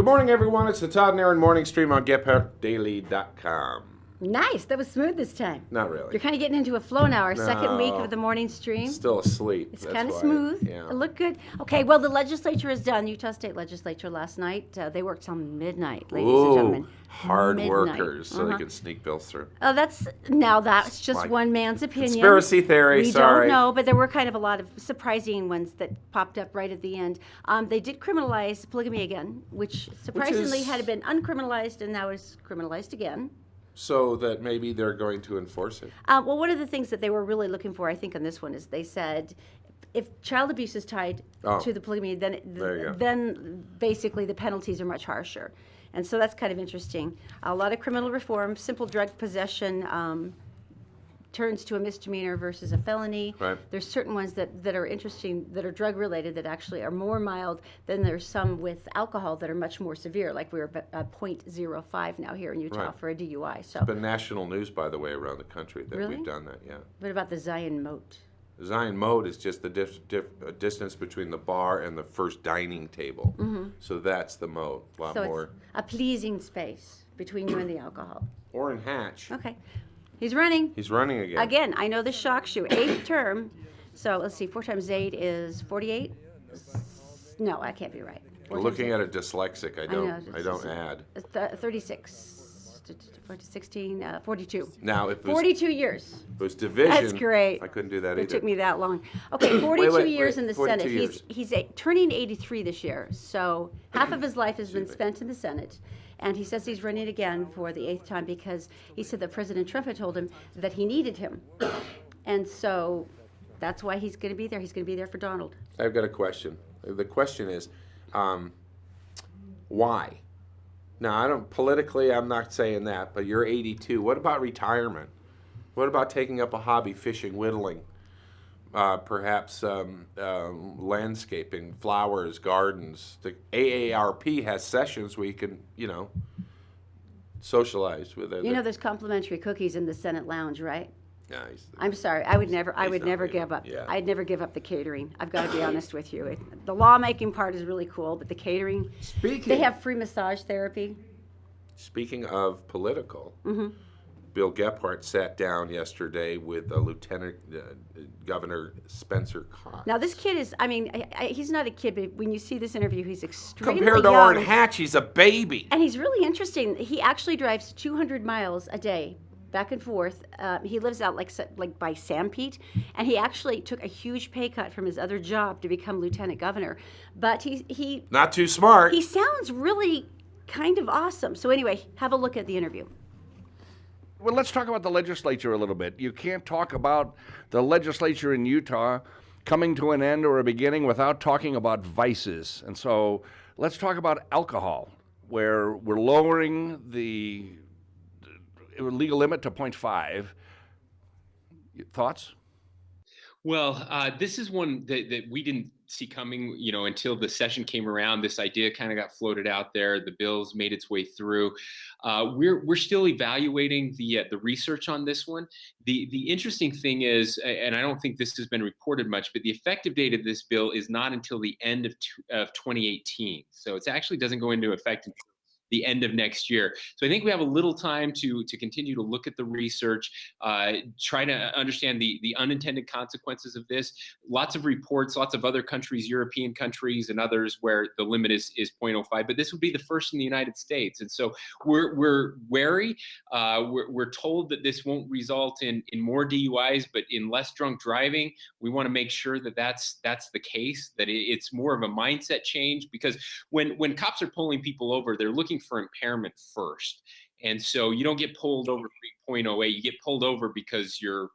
morning, everyone. It's the Todd and Erin morning stream on GetParkDaily.com. Nice. That was smooth this time. Not really. You're kind of getting into a flow now. Our No. second week of the morning stream. Still asleep. It's kind of smooth. Yeah. It looked good. Okay, well, the legislature is done. Utah State Legislature last night. They worked till midnight, ladies and gentlemen. Hard Midnight. workers, so they can sneak bills through. Oh, that's just Like one man's opinion. Conspiracy theory, We sorry. don't know, but there were kind of a lot of surprising ones that popped up right at the end. They did criminalize polygamy again, which surprisingly had been uncriminalized and now is criminalized again. So that maybe they're going to enforce it. Well, one of the things that they were really looking for, I think, on this one is they said if child abuse is tied to the polygamy, then basically the penalties are much harsher. And so that's kind of interesting. A lot of criminal reform, simple drug possession turns to a misdemeanor versus a felony. Right. There's certain ones that are interesting, that are drug related, that actually are more mild. Then there's some with alcohol that are much more severe, like we're at 0.05 now here in Utah for a DUI. So It's been national news, by the way, around the country that Really? we've done that, yeah. what about the Zion Moat? Zion mode is just the distance between the bar and the first dining table. So that's the mode. A lot So more. it's a pleasing space between you and the alcohol. Orrin Hatch. Okay. He's running. He's running again. Again, I know this shocks you. 8th term. So let's see, 4 times 8 is 48? No, that can't be right. We're looking at a dyslexic. I know, don't add. 36. 16, 42. Now, if it was, 42 years. it was division, That's great. I couldn't do that It either. took me that long. Okay, 42 years in the 42 Senate. years. He's turning 83 this year. So half of his life has been spent in the Senate. And he says he's running again for the 8th time because he said that President Trump had told him that he needed him. And so that's why he's going to be there. He's going to be there for Donald. I've got a question. The question is, why? Now, politically, I'm not saying that, but you're 82. What about retirement? What about taking up a hobby, fishing, whittling, perhaps landscaping, flowers, gardens? The AARP has sessions where you can, socialize with it. You know, there's complimentary cookies in the Senate lounge, right? Yeah, I'm sorry, I would never not, give up. yeah. I'd never give up the catering. I've got to be honest with you. The lawmaking part is really cool, but the catering. They have free massage therapy. Speaking of political, Bill Gephardt sat down yesterday with Lieutenant Governor Spencer Cox. Now this kid is, he's not a kid, but when you see this interview, he's extremely Compared to young. Orrin Hatch, he's a baby. And he's really interesting. He actually drives 200 miles a day. Back and forth. He lives out like by Sanpete, and he actually took a huge pay cut from his other job to become lieutenant governor. But he Not too smart. He sounds really kind of awesome. So anyway, have a look at the interview. Well, let's talk about the legislature a little bit. You can't talk about the legislature in Utah coming to an end or a beginning without talking about vices. And so let's talk about alcohol, where we're lowering the legal limit to 0.5. Thoughts? Well, this is one that we didn't see coming, until the session came around. This idea kind of got floated out there. The bill's made its way through. We're still evaluating the research on this one. The interesting thing is, and I don't think this has been reported much, but the effective date of this bill is not until the end of 2018. So it actually doesn't go into effect until the end of next year. So I think we have a little time to continue to look at the research, try to understand the unintended consequences of this. Lots of reports, lots of other countries, European countries and others where the limit is 0.05, but this would be the first in the United States. And so we're wary. We're told that this won't result in more DUIs, but in less drunk driving. We want to make sure that that's the case, that it's more of a mindset change, because when cops are pulling people over, they're looking for impairment first. And so you don't get pulled over 3.08, you get pulled over because you're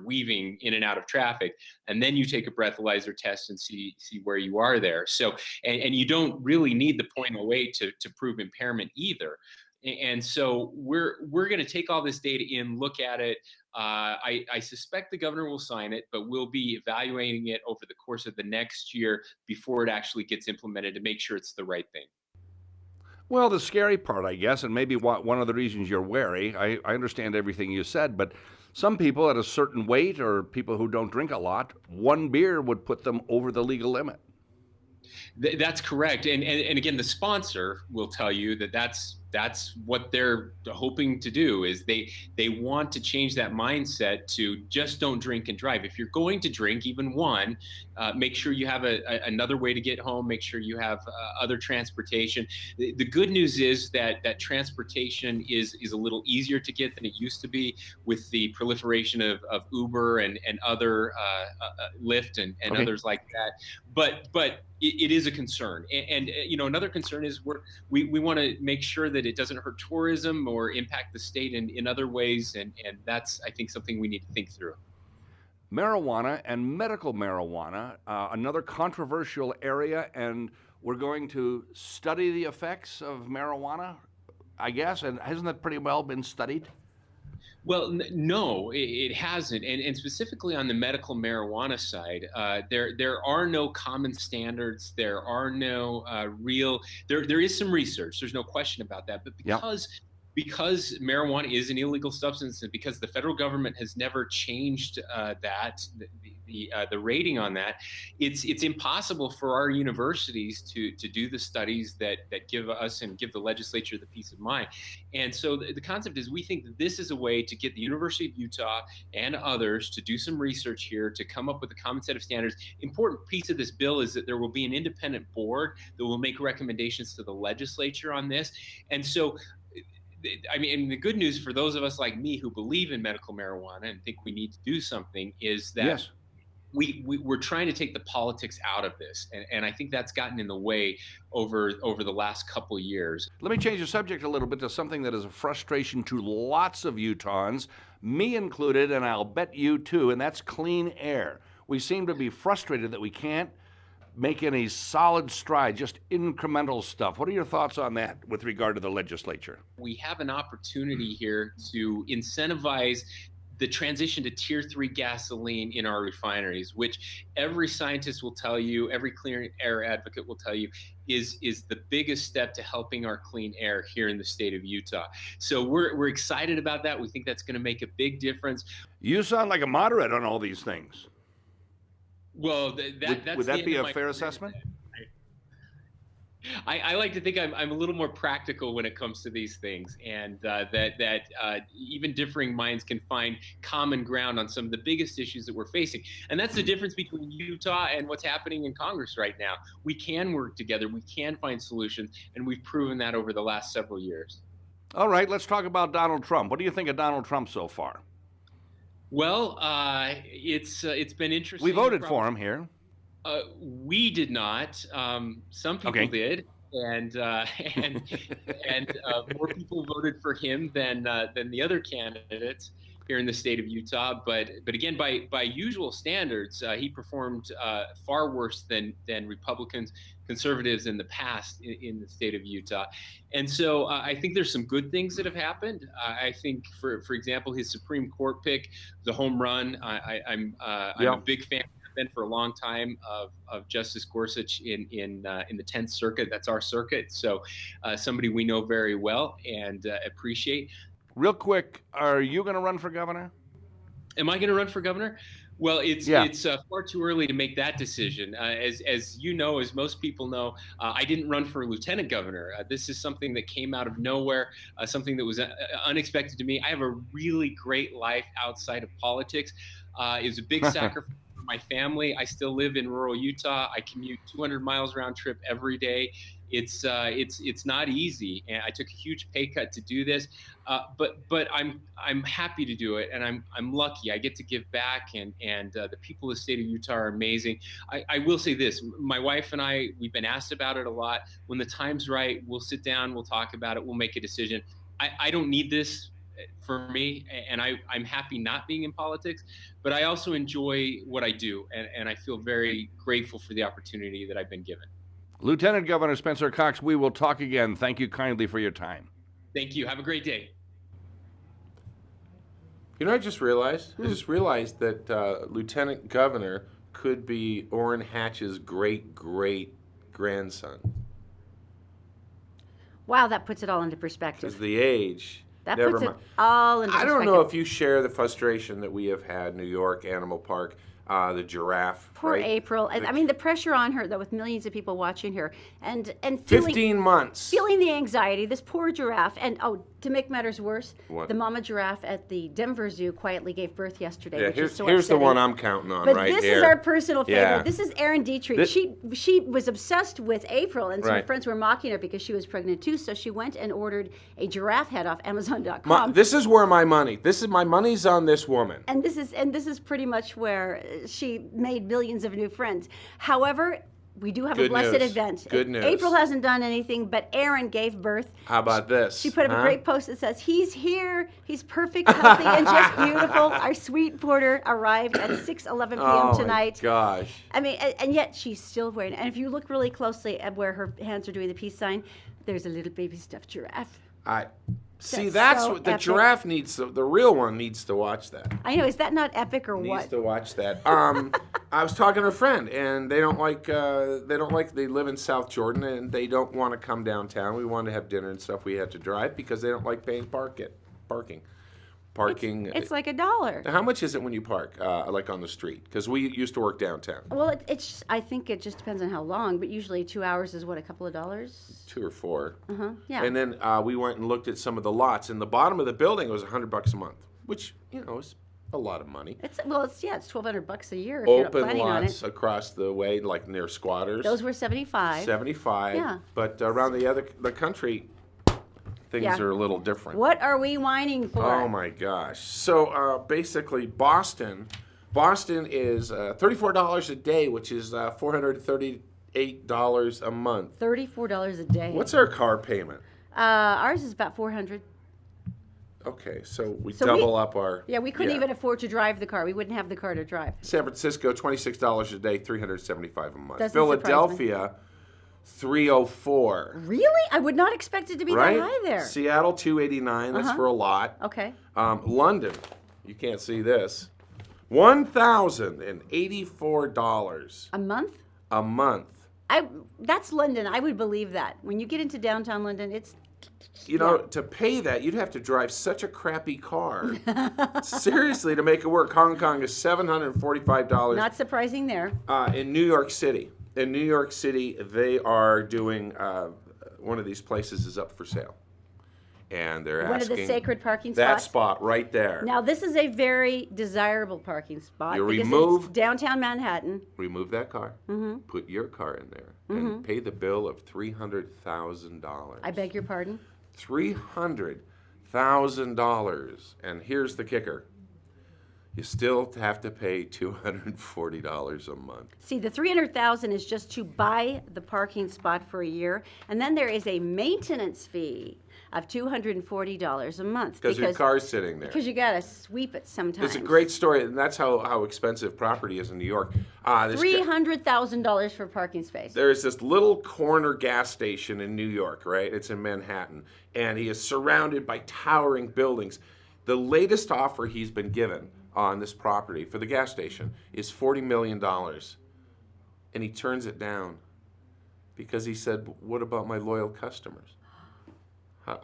weaving in and out of traffic, and then you take a breathalyzer test and see where you are there. So, and you don't really need the 0.08 to prove impairment either. And so we're going to take all this data in, look at it. I suspect the governor will sign it, but we'll be evaluating it over the course of the next year before it actually gets implemented to make sure it's the right thing. Well, the scary part, I guess, and maybe one of the reasons you're wary, I understand everything you said, but some people at a certain weight or people who don't drink a lot, one beer would put them over the legal limit. That's correct. And again, the sponsor will tell you that that's what they're hoping to do, is they want to change that mindset to just don't drink and drive. If you're going to drink even one, make sure you have another way to get home. Make sure you have other transportation. The good news is that transportation is a little easier to get than it used to be with the proliferation of Uber and other Lyft and Okay. others like that. But it is a concern, and another concern is we want to make sure that it doesn't hurt tourism or impact the state in other ways, and that's, I think, something we need to think through. Marijuana and medical marijuana, another controversial area, and we're going to study the effects of marijuana, I guess, and hasn't that pretty well been studied? Well, no, it hasn't, and specifically on the medical marijuana side, there are no common standards. There are no real. There is some research. There's no question about that. But because marijuana is an illegal substance, and because the federal government has never changed the rating on that, it's impossible for our universities to do the studies that give us and give the legislature the peace of mind. And so the concept is, we think that this is a way to get the University of Utah and others to do some research here, to come up with a common set of standards. Important piece of this bill is that there will be an independent board that will make recommendations to the legislature on this. And so, I mean, and the good news for those of us like me who believe in medical marijuana and think we need to do something is that Yes. we're trying to take the politics out of this, and I think that's gotten in the way over the last couple of years. Let me change the subject a little bit to something that is a frustration to lots of Utahns, me included, and I'll bet you too, and that's clean air. We seem to be frustrated that we can't make any solid stride, just incremental stuff. What are your thoughts on that with regard to the legislature? We have an opportunity here to incentivize the transition to Tier 3 gasoline in our refineries, which every scientist will tell you, every clean air advocate will tell you, is the biggest step to helping our clean air here in the state of Utah. So we're excited about that. We think that's going to make a big difference. You sound like a moderate on all these things. Well, would that be a fair assessment? I like to think I'm a little more practical when it comes to these things, and that even differing minds can find common ground on some of the biggest issues that we're facing. And that's the difference between Utah and what's happening in Congress right now. We can work together, we can find solutions, and we've proven that over the last several years. All right, let's talk about Donald Trump. What do you think of Donald Trump so far? Well, it's been interesting. We voted for him here. We did not. Some people did, and more people voted for him than the other candidates here in the state of Utah. But again, by usual standards, he performed far worse than Republicans, conservatives in the past in the state of Utah. And so I think there's some good things that have happened. I think, for example, his Supreme Court pick was a home run. I'm a big fan. Been for a long time of Justice Gorsuch in the 10th Circuit. That's our circuit. So somebody we know very well and appreciate. Real quick, are you going to run for governor? Am I going to run for governor? Well, it's far too early to make that decision. As you know, as most people know, I didn't run for lieutenant governor. This is something that came out of nowhere, something that was unexpected to me. I have a really great life outside of politics. It was a big sacrifice for my family. I still live in rural Utah. I commute 200 miles round trip every day. It's not easy, and I took a huge pay cut to do this, but I'm happy to do it, and I'm lucky. I get to give back, and the people of the state of Utah are amazing. I will say this: my wife and I, we've been asked about it a lot. When the time's right, we'll sit down, we'll talk about it, we'll make a decision. I don't need this for me, and I'm happy not being in politics, but I also enjoy what I do, and I feel very grateful for the opportunity that I've been given. Lieutenant Governor Spencer Cox, we will talk again. Thank you kindly for your time. Thank you. Have a great day. You know, I just realized that Lieutenant Governor could be Orrin Hatch's great-great-grandson. Wow, that puts it all into perspective. Because the age. That puts it all into perspective. I don't know if you share the frustration that we have had, New York, Animal Park. the giraffe. Poor right? April. And I mean, the pressure on her, though, with millions of people watching her, and 15 months. feeling the anxiety. This poor giraffe. And to make matters worse, What? the mama giraffe at the Denver Zoo quietly gave birth yesterday. Yeah, which is so here's the upsetting. one I'm counting on But right this here. is our personal favorite. Yeah. This is Erin Dietrich. This- She was obsessed with April, and some Right. friends were mocking her because she was pregnant too. So she went and ordered a giraffe head off Amazon.com. This is where my money's on this woman. And this is pretty much where she made millions of new friends. However, we do have Good a blessed news. event. Good news. April hasn't done anything, but Erin gave birth. How about this? She put up huh? a great post that says, "He's here. He's perfect, healthy, and just beautiful." Our sweet porter arrived at 6:11 p.m. Oh tonight. my gosh. I mean, and yet she's still wearing it. And if you look really closely at where her hands are doing the peace sign, there's a little baby stuffed giraffe. See, That's that's so what the epic. giraffe needs to, the real one needs to watch that. I know. Is that not epic or Needs what? to watch that. I was talking to a friend, and they live in South Jordan, and they don't want to come downtown. We wanted to have dinner and stuff. We had to drive because they don't like paying parking. It's like $1. How much is it when you park, like on the street? Because we used to work downtown. Well, I think it just depends on how long, but usually 2 hours is what, a couple of dollars? 2 or 4. Yeah. And then we went and looked at some of the lots. In the bottom of the building, it was $100 a month, which is a lot of money. It's $1,200 a year if you're not Open planning on lots it. across the way, like near squatters. Those were 75. 75. Yeah. But around the country, things Yeah. are a little different. What are we whining for? Oh my gosh! So basically, Boston is $34 a day, which is $438 a month. $34 a day. What's our car payment? Ours is about $400. Okay, so we So double up our. Yeah, we couldn't even afford to drive the car. We wouldn't have the car to drive. San Francisco, $26 a day, $375 a month. Doesn't Philadelphia, $304. Really? I would not expect it to be Right? that high there. Seattle, $289. That's for a lot. Okay. London, you can't see this, $1,084 A month? a month. That's London. I would believe that. When you get into downtown London, it's To pay that, you'd have to drive such a crappy car. Seriously, to make it work. Hong Kong is $745. not surprising there. In New York City. In New York City, they are doing, one of these places is up for sale. And they're One asking. of the sacred parking that spots. spot right there. Now, this is a very desirable parking spot You because remove- it's downtown Manhattan. Remove that car. Put your car in there. And pay the bill of $300,000. I beg your pardon? $300,000. And here's the kicker. You still have to pay $240 a month. See, the $300,000 is just to buy the parking spot for a year, and then there is a maintenance fee of $240 a month Because your car's sitting there. because you got to sweep it sometimes. It's a great story, and that's how expensive property is in New York. This guy- $300,000 for parking space. There's this little corner gas station in New York, right? It's in Manhattan, and he is surrounded by towering buildings. The latest offer he's been given on this property for the gas station is $40 million, and he turns it down because he said, "What about my loyal customers?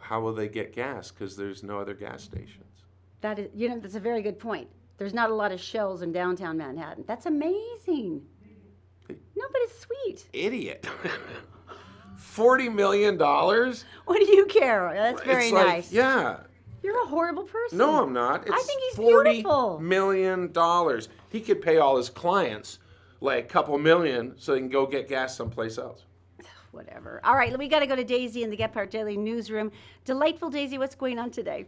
How will they get gas? Because there's no other gas stations." That is, that's a very good point. There's not a lot of Shells in downtown Manhattan. That's amazing. No, but it's sweet. Idiot. $40 million? What do you care? That's very It's like, nice. yeah. You're a horrible person. No, I'm not. It's I think he's $40 beautiful. million. He could pay all his clients like a couple million so they can go get gas someplace else. Whatever. All right, we got to go to Daisy in the Gephardt Daily newsroom. Delightful Daisy, what's going on today?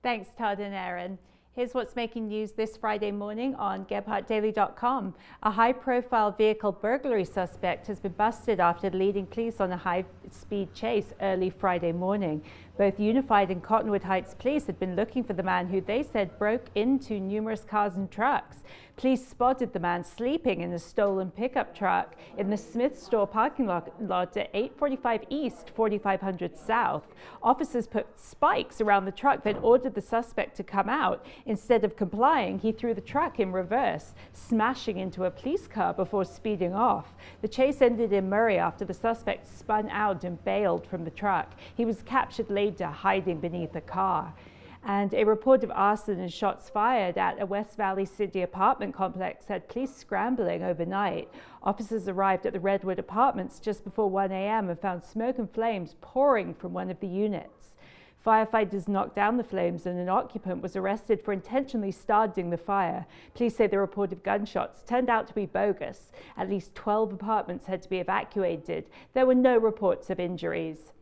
Thanks, Todd and Erin. Here's what's making news this Friday morning on GepHardtDaily.com. A high-profile vehicle burglary suspect has been busted after leading police on a high-speed chase early Friday morning. Both Unified and Cottonwood Heights police had been looking for the man who they said broke into numerous cars and trucks. Police spotted the man sleeping in a stolen pickup truck in the Smith store parking lot at 845 East, 4500 South. Officers put spikes around the truck, then ordered the suspect to come out. Instead of complying, he threw the truck in reverse, smashing into a police car before speeding off. The chase ended in Murray after the suspect spun out and bailed from the truck. He was captured later, hiding beneath a car. And a report of arson and shots fired at a West Valley City apartment complex had police scrambling overnight. Officers arrived at the Redwood Apartments just before 1 a.m. and found smoke and flames pouring from one of the units. Firefighters knocked down the flames and an occupant was arrested for intentionally starting the fire. Police say the report of gunshots turned out to be bogus. At least 12 apartments had to be evacuated. There were no reports of injuries.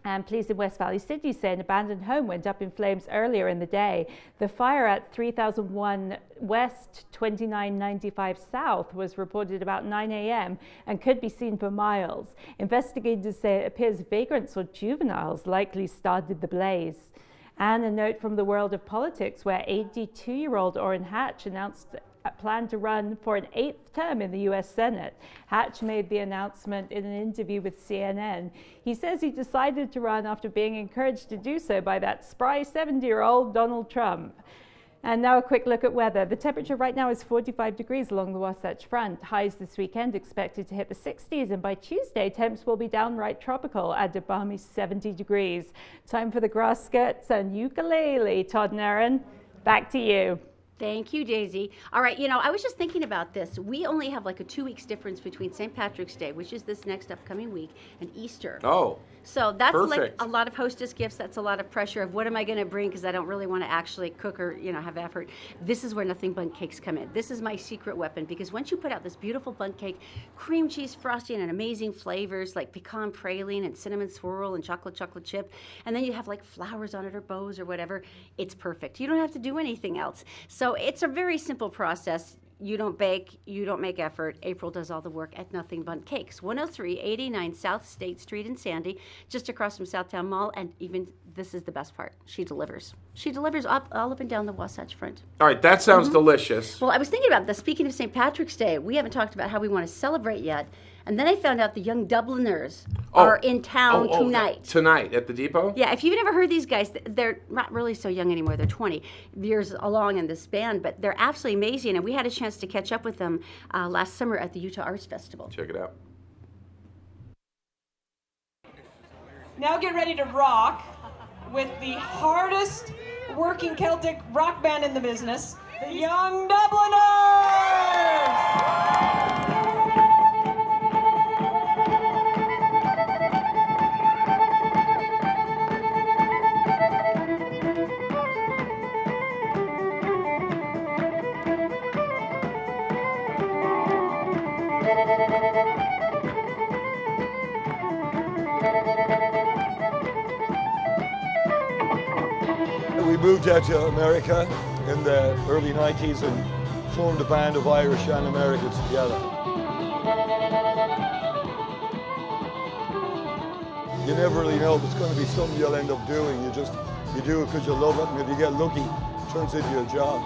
And police in West Valley City say an abandoned home went up in flames earlier in the day. The fire at 3001 West 2995 South was reported about 9 a.m. and could be seen for miles. Investigators say it appears vagrants or juveniles likely started the blaze. And a note from the world of politics, where 82-year-old Orrin Hatch announced a plan to run for an 8th term in the U.S. Senate. Hatch made the announcement in an interview with CNN. He says he decided to run after being encouraged to do so by that spry 70-year-old Donald Trump. And now a quick look at weather. The temperature right now is 45 degrees along the Wasatch Front. Highs this weekend expected to hit the 60s, and by Tuesday, temps will be downright tropical at a balmy 70 degrees. Time for the grass skirts and ukulele. Todd and Erin, back to you. Thank you, Daisy. All right, I was just thinking about this. We only have like a 2 weeks difference between St. Patrick's Day, which is this next upcoming week, and Easter. Oh. So that's Perfect. like a lot of hostess gifts. That's a lot of pressure of what am I going to bring, because I don't really want to actually cook or have effort. This is where Nothing Bundt Cakes come in. This is my secret weapon, because once you put out this beautiful bundt cake, cream cheese frosting and amazing flavors like pecan praline and cinnamon swirl and chocolate chip, and then you have like flowers on it or bows or whatever, it's perfect. You don't have to do anything else. So it's a very simple process. You don't bake, you don't make effort. April does all the work at Nothing Bundt Cakes, 10389 South State Street in Sandy, just across from Southtown Mall. And even, this is the best part, she delivers. She delivers all up and down the Wasatch Front. All right, that sounds delicious. Well, I was thinking about this. Speaking of St. Patrick's Day, we haven't talked about how we want to celebrate yet. And then I found out the young Dubliners are in town tonight. Tonight at the Depot? Yeah, if you've never heard these guys, they're not really so young anymore. They're 20 years along in this band, but they're absolutely amazing. And we had a chance to catch up with them last summer at the Utah Arts Festival. Check it out. Now get ready to rock with the hardest working Celtic rock band in the business, the Young Dubliners! We moved out to America in the early 90s and formed a band of Irish and Americans together. You never really know if it's going to be something you'll end up doing. You do it because you love it, and if you get lucky, it turns into a job.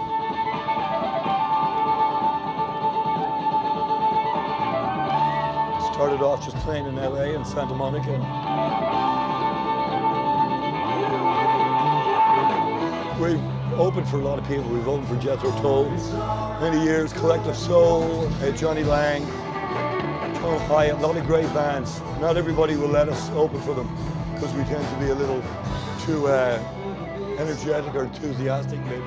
Started off just playing in LA and Santa Monica. We've opened for a lot of people. We've opened for Jethro Tull many years, Collective Soul, Johnny Lang, Tom Hyatt, a lot of great bands. Not everybody will let us open for them because we tend to be a little too energetic or enthusiastic maybe.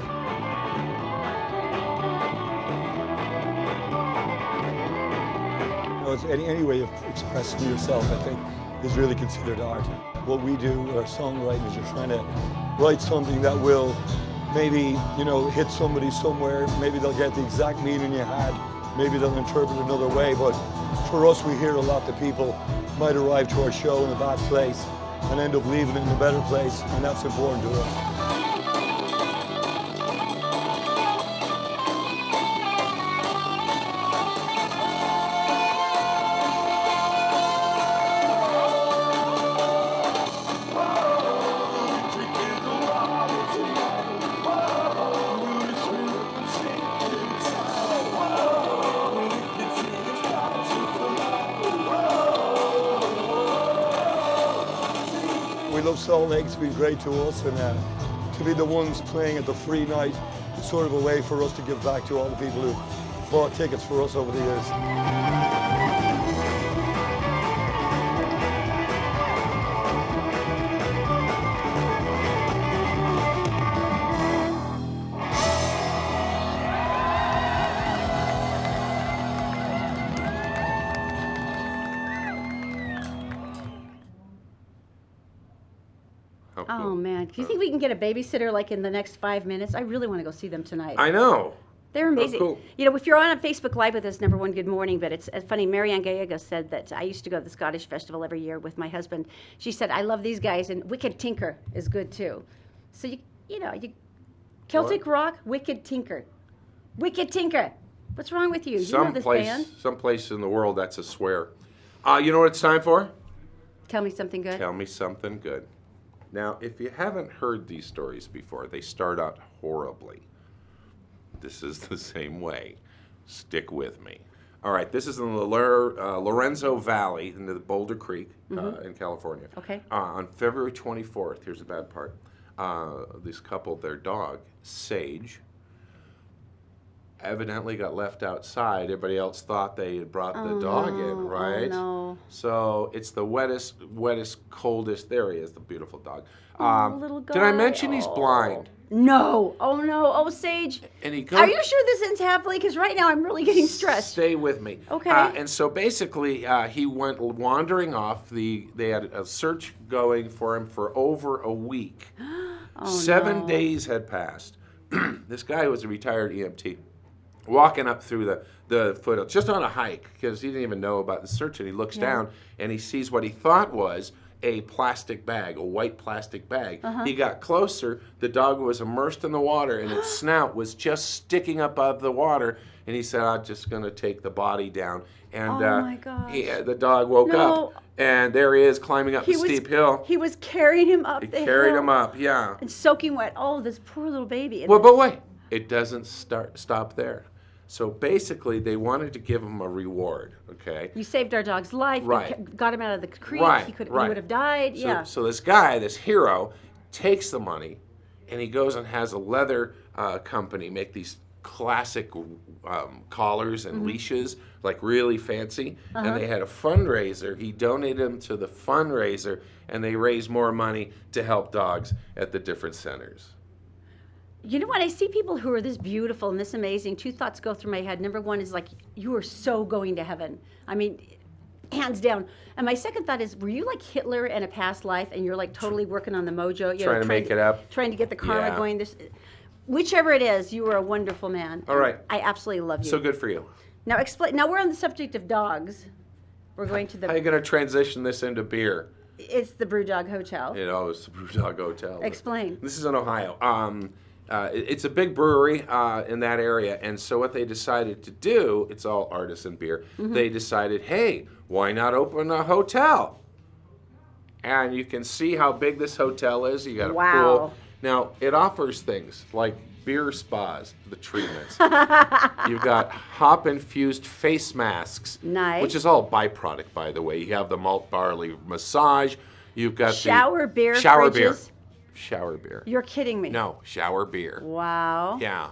Any way of expressing yourself, I think, is really considered art. What we do, our songwriters, are trying to write something that will maybe, hit somebody somewhere. Maybe they'll get the exact meaning you had. Maybe they'll interpret it another way. But for us, we hear a lot that people might arrive to our show in a bad place and end up leaving it in a better place, and that's important to us. We love Salt Lake, it's been great to us, and to be the ones playing at the free night, it's sort of a way for us to give back to all the people who bought tickets for us over the years. Oh man, do you think we can get a babysitter like in the next 5 minutes? I really want to go see them tonight. I know. They're amazing. cool. You know, if you're on a Facebook Live with us, number one, good morning. But it's funny. Marianne Gallego said that I used to go to the Scottish Festival every year with my husband. She said, I love these guys, and Wicked Tinker is good too. So you Celtic rock, Wicked Tinker. Wicked Tinker. What's wrong with you? You know this band? Someplace in the world, that's a swear. You know what it's time for? Tell me something good. Tell me something good. Now, if you haven't heard these stories before, they start out horribly. This is the same way. Stick with me. All right, this is in the Lorenzo Valley in the Boulder Creek in California. Okay. On February 24th, here's the bad part. This couple, their dog, Sage, evidently got left outside. Everybody else thought they had brought the dog in, right? Oh, no. So it's the wettest, coldest. There he is, the beautiful dog. Little guy. Did I mention he's blind? No. Oh, no. Oh, Sage. And he goes, Are you sure this ends happily? Because right now I'm really getting stressed. Stay with me. Okay. And so basically, he went wandering off. They had a search going for him for over a week. 7 days had passed. This guy was a retired EMT. Walking up through the foothills, just on a hike, because he didn't even know about the search, and he looks down and he sees what he thought was a plastic bag, a white plastic bag. He got closer, the dog was immersed in the water, and its snout was just sticking up out of the water, and he said, I'm just going to take the body down. And Oh my gosh. the dog woke No. up, and there he is climbing up the steep hill. He was carrying him up He the carried hill. him up, yeah. And soaking wet. Oh, this poor little baby. And Well, but wait, it doesn't stop there. So basically, they wanted to give him a reward, okay? you saved our dog's life. You Right. got him out of the creek. Right, He right. would have died. So, Yeah. so this guy, this hero, takes the money, and he goes and has a leather company make these classic collars and leashes, like really fancy. And they had a fundraiser. He donated them to the fundraiser, and they raised more money to help dogs at the different centers. You know what? I see people who are this beautiful and this amazing. Two thoughts go through my head. Number one is like, you are so going to heaven. I mean, hands down. And my second thought is, were you like Hitler in a past life and you're like totally working on the mojo? Trying to make it up? Trying to get the karma Yeah. going. Whichever it is, you are a wonderful man. All right. I absolutely love you. So good for you. Now explain. Now we're on the subject of dogs. We're going to How are you going to transition this into beer? It's the Brewdog Hotel. You know, it's the Brewdog Hotel. Explain. This is in Ohio. It's a big brewery in that area, and so what they decided to do, it's all artisan beer, they decided, hey, why not open a hotel? And you can see how big this hotel is. You got a Wow. pool. Now, it offers things like beer spas, the treatments. You've got hop-infused face masks, Nice. which is all byproduct, by the way. You have the malt barley massage. You've got Shower beer. shower beer. fridges. Shower beer. You're kidding me. No, shower beer. Wow. Yeah.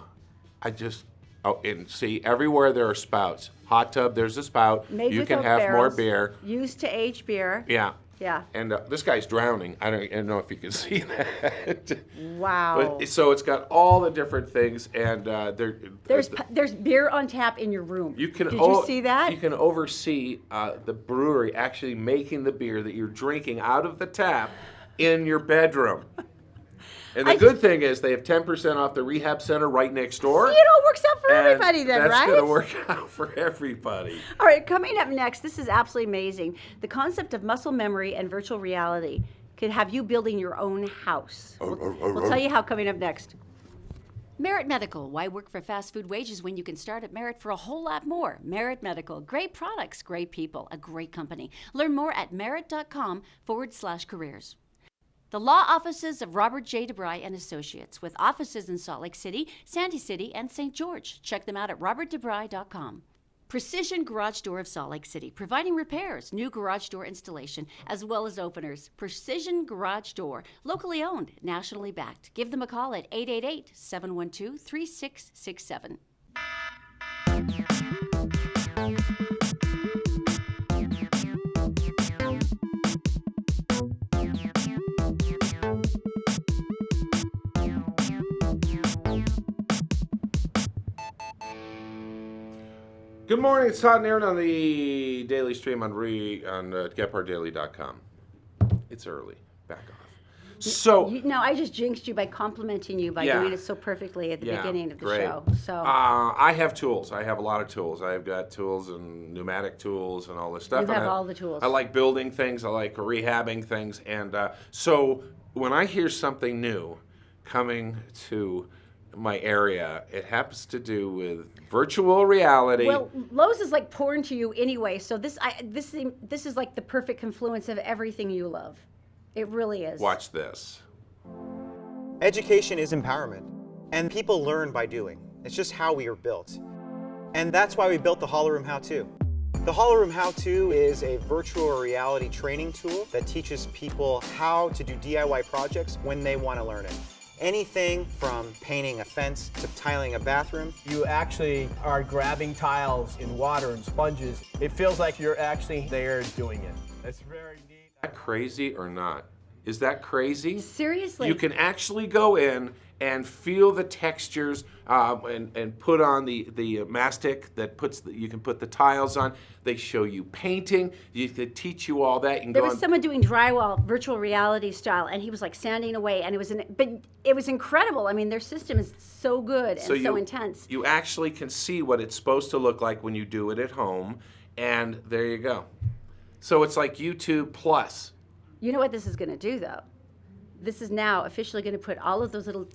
And see, everywhere there are spouts. Hot tub, there's a spout. Made You with can oak have more barrels, beer. Used to age beer. Yeah. Yeah. And this guy's drowning. I don't know if you can see that. Wow. But, so it's got all the different things, and There's beer on tap in your room. you can Did you see that? You can oversee the brewery actually making the beer that you're drinking out of the tap in your bedroom. And the good thing is they have 10% off the rehab center right next door. See, it all works out for and everybody then, that's right? going to work out for everybody. All right, coming up next, this is absolutely amazing. The concept of muscle memory and virtual reality could have you building your own house. We'll tell you how coming up next. Merit Medical. Why work for fast food wages when you can start at Merit for a whole lot more? Merit Medical. Great products, great people, a great company. Learn more at merit.com/careers. The law offices of Robert J. DeBry and Associates, with offices in Salt Lake City, Sandy City, and St. George. Check them out at robertdebry.com. Precision Garage Door of Salt Lake City, providing repairs, new garage door installation, as well as openers. Precision Garage Door, locally owned, nationally backed. Give them a call at 888-712-3667. Good morning, it's Todd and Erin on the daily stream on GephartDaily.com. It's early. Back off. So No, I just jinxed you by complimenting you by doing it so perfectly at the beginning of the show. So I have tools. I have a lot of tools. I've got tools and pneumatic tools and all this stuff. You have and all the tools. I like building things. I like rehabbing things. And so when I hear something new coming to my area, it happens to do with virtual reality. Well, Lowe's is like porn to you anyway. So this is like the perfect confluence of everything you love. It really is. Watch this. Education is empowerment, and people learn by doing. It's just how we are built. And that's why we built the Hollow Room How-To. The Hollow Room How-To is a virtual reality training tool that teaches people how to do DIY projects when they want to learn it. Anything from painting a fence to tiling a bathroom. You actually are grabbing tiles in water and sponges. It feels like you're actually there doing it. That's very neat. Is that crazy or not? Is that crazy? Seriously. You can actually go in and feel the textures and put on the mastic that you can put the tiles on. They show you painting. They teach you all that. You can There go was someone doing drywall virtual reality style, and he was like sanding away, and it was incredible. I mean, their system is so good and so intense. You actually can see what it's supposed to look like when you do it at home, and there you go. So it's like YouTube Plus. You know what this is going to do, though? This is now officially going to put all of those little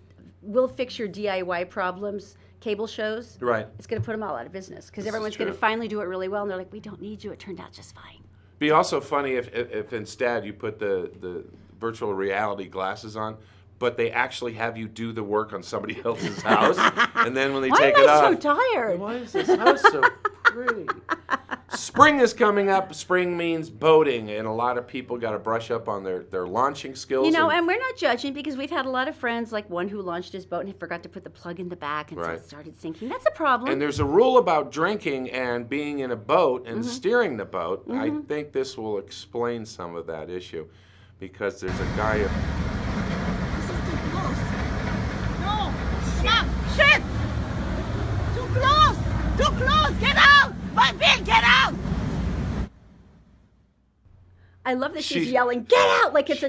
"we'll fix your DIY problems" cable shows. Right. It's going to put them all out of business because everyone's going to finally do it really well, and they're like, "We don't need you. It turned out just fine." Be also funny if instead you put the virtual reality glasses on, but they actually have you do the work on somebody else's house, and then when they take it off. Why am I so tired? Why is this house so pretty? Spring is coming up. Spring means boating, and a lot of people got to brush up on their launching skills. You know, and we're not judging because we've had a lot of friends, like one who launched his boat and he forgot to put the plug in the back, and so it started sinking. That's a problem. And there's a rule about drinking and being in a boat and steering the boat. I think this will explain some of that issue, because there's a guy. This is too close. No! Stop! Shit! Too close! Too close! Get out! My big, get out! I love that she's yelling, "Get out!" Like it's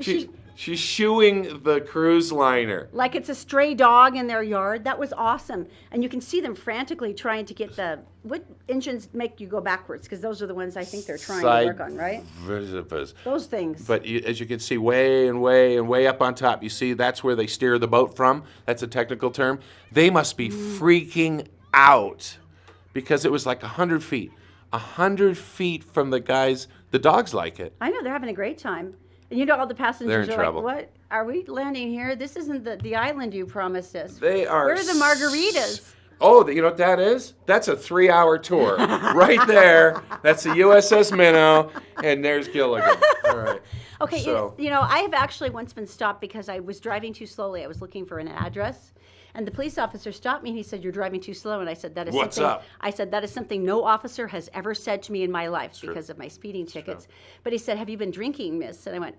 she's shooing the cruise liner. Like it's a stray dog in their yard. That was awesome. And you can see them frantically trying to get what engines make you go backwards? Because those are the ones I think they're trying to work on, right? Those things. But as you can see, way and way and way up on top, you see that's where they steer the boat from. That's a technical term. They must be freaking out because it was like 100 feet. 100 feet from the guys. The dogs like it. I know, they're having a great time. And you know, all the passengers They're in are trouble. like, "What? Are we landing here? This isn't the island you promised us. They are. Where are the margaritas?" Oh, you know what that is? That's a 3-hour tour. Right there. That's the USS Minnow, and there's Gilligan. All right. Okay, So, you know, I have actually once been stopped because I was driving too slowly. I was looking for an address. And the police officer stopped me and he said, "You're driving too slow." And I said, "That is What's something." up? I said, "That is something no officer has ever said to me in my life because of my speeding tickets." But he said, "Have you been drinking, miss?" And I went,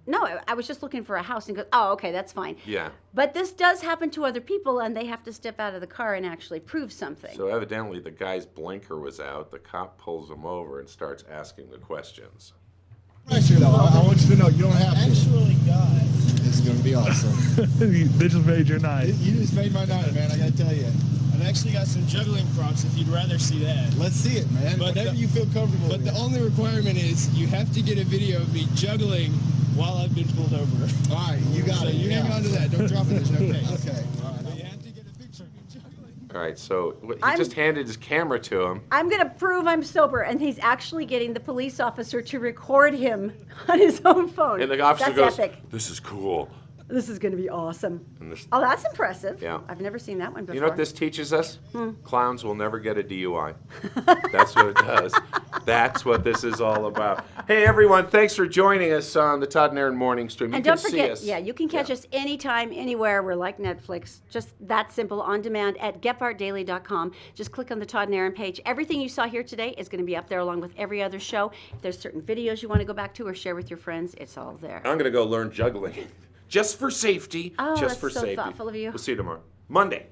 "No, I was just looking for a house." And he goes, "Oh, okay, that's fine." Yeah. But this does happen to other people, and they have to step out of the car and actually prove something. So evidently the guy's blinker was out. The cop pulls him over and starts asking the questions. Pressure though. I want you to know you don't have to. Actually, guys. It's gonna be awesome. They just made your night. You just made my night, man. I gotta tell you. I've actually got some juggling props if you'd rather see that. Let's see it, man. But Whatever you feel comfortable with. But the only requirement is you have to get a video of me juggling while I've been pulled over. All right, you got it. You hang on to that. Don't drop it. There's no case. Okay. All right. You have to get a picture of me juggling. All right, so he just handed his camera to him. I'm going to prove I'm sober, and he's actually getting the police officer to record him on his own phone. And the officer That's goes, epic. "This is cool." This is going to be awesome. And this, Oh, that's impressive. Yeah. I've never seen that one before. you know what this teaches us? Clowns will never get a DUI. That's what it does. That's what this is all about. Hey, everyone, thanks for joining us on the Todd and Erin Morning Stream. You And can don't forget, see us. you can catch us anytime, anywhere. We're like Netflix, just that simple, on demand at GephartDaily.com. Just click on the Todd and Erin page. Everything you saw here today is going to be up there along with every other show. If there's certain videos you want to go back to or share with your friends, it's all there. I'm going to go learn juggling. Just for safety. Oh, just that's for so safety. thoughtful of you. We'll see you tomorrow. Monday.